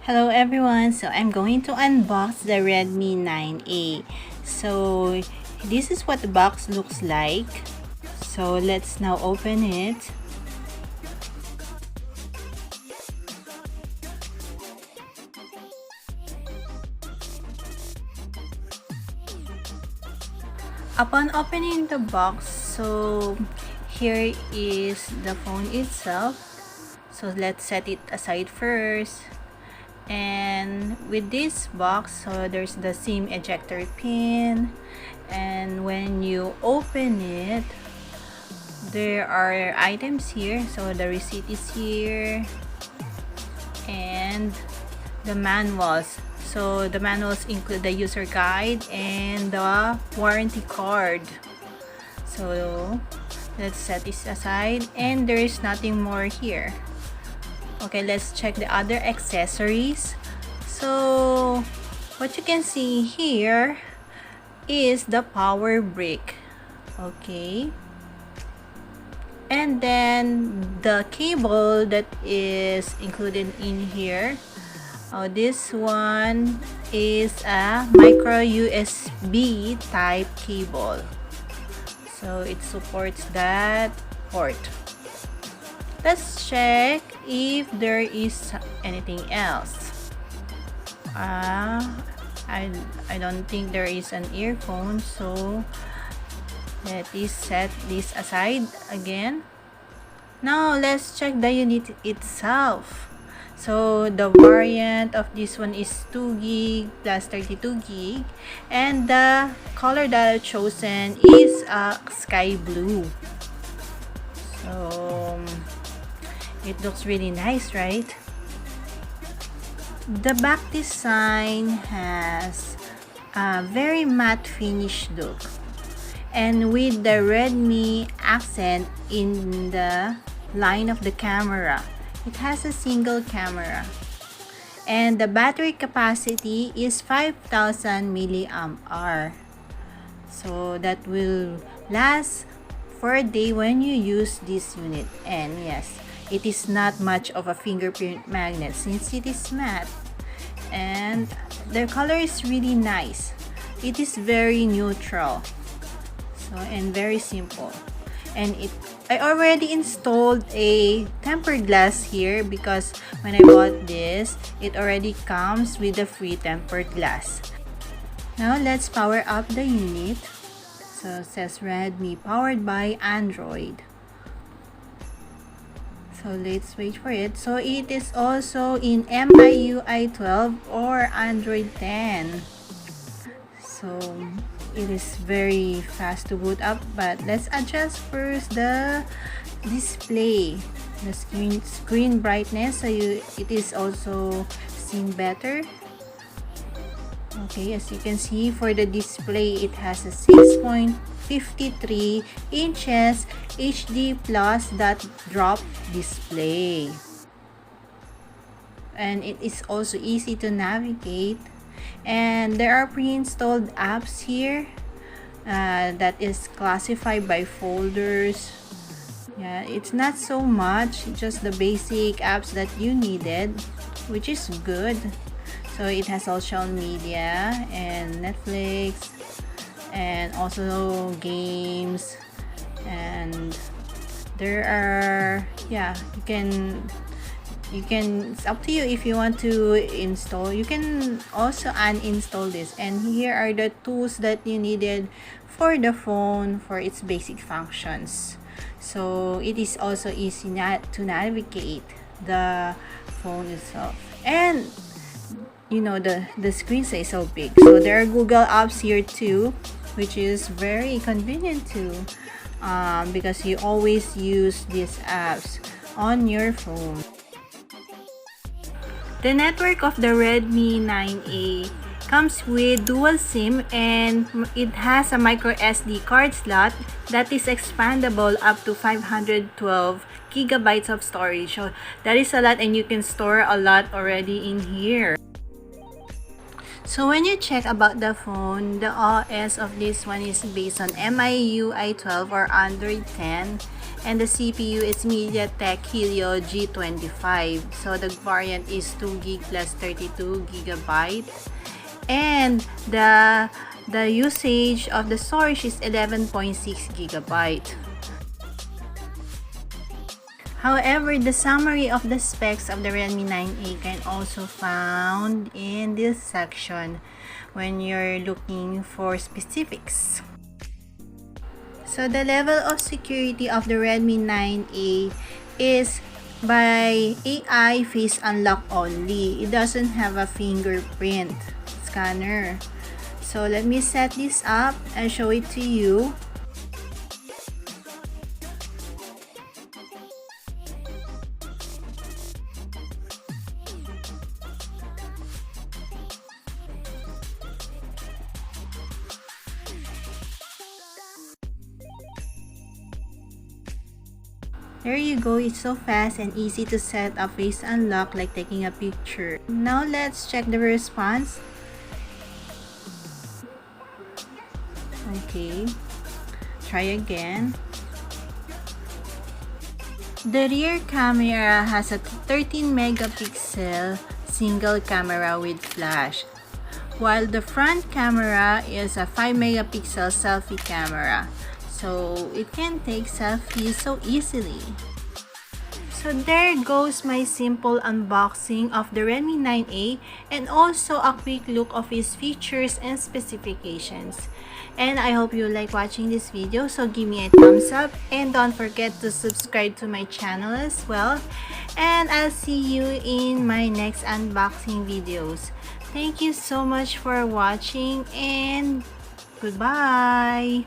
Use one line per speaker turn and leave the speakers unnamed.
Hello everyone, so I'm going to unbox the Redmi 9A. So this is what the box looks like. So let's now open it. Upon opening the box, so here is the phone itself. So let's set it aside first. And with this box, so there's the SIM ejector pin, and when you open it, there are items here. So the receipt is here and the manuals. So the manuals include the user guide and the warranty card. So let's set this aside, and there is nothing more here. Okay, let's check the other accessories. So what you can see here is the power brick. Okay, and then the cable that is included in here. This one is a micro USB type cable, so it supports that port. Let's check if there is anything else. I don't think there is an earphone, so let us set this aside again. Now let's check the unit itself. So the variant of this one is 2GB plus 32GB, and the color that I've chosen is sky blue. So it looks really nice, right? The back design has a very matte finish look, and with the Redmi accent in the line of the camera. It has a single camera, and the battery capacity is 5000 mAh. So that will last for a day when you use this unit. And yes, it is not much of a fingerprint magnet since it is matte, and the color is really nice. It is very neutral, so and very simple. And I already installed a tempered glass here because when I bought this, it already comes with a free tempered glass. Now let's power up the unit. So it says Redmi powered by Android. So let's wait for it. So it is also in MIUI 12 or Android 10. So it is very fast to boot up, but let's adjust first the display, the screen brightness, so it is also seen better. Okay, as you can see, for the display, it has a 6.53 inches HD plus dot drop display, and it is also easy to navigate. And there are pre-installed apps here that is classified by folders. Yeah, it's not so much, just the basic apps that you needed, which is good. So it has social media and Netflix, and also games, and there are, yeah, you can, it's up to you if you want to install. You can also uninstall this, and here are the tools that you needed for the phone for its basic functions. So it is also easy to navigate the phone itself, and you know, the screen size is so big. So there are Google apps here too, which is very convenient too, because you always use these apps on your phone. The network of the Redmi 9A comes with dual SIM, and it has a microsd card slot that is expandable up to 512 gigabytes of storage. So that is a lot, and you can store a lot already in here. So when you check about the phone, the OS of this one is based on MIUI 12 or Android 10, and the CPU is MediaTek Helio G25. So the variant is 2GB plus 32GB, and the usage of the storage is 11.6GB. However, the summary of the specs of the Redmi 9A can also found in this section when you're looking for specifics. So the level of security of the Redmi 9A is by AI face unlock only. It doesn't have a fingerprint scanner. So let me set this up and show it to you. There you go, it's so fast and easy to set up face unlock like taking a picture. Now let's check the response. Okay, try again. The rear camera has a 13 megapixel single camera with flash, while the front camera is a 5 megapixel selfie camera. So it can take selfies so easily. So there goes my simple unboxing of the Redmi 9A and also a quick look of its features and specifications. And I hope you like watching this video, so give me a thumbs up and don't forget to subscribe to my channel as well. And I'll see you in my next unboxing videos. Thank you so much for watching and goodbye!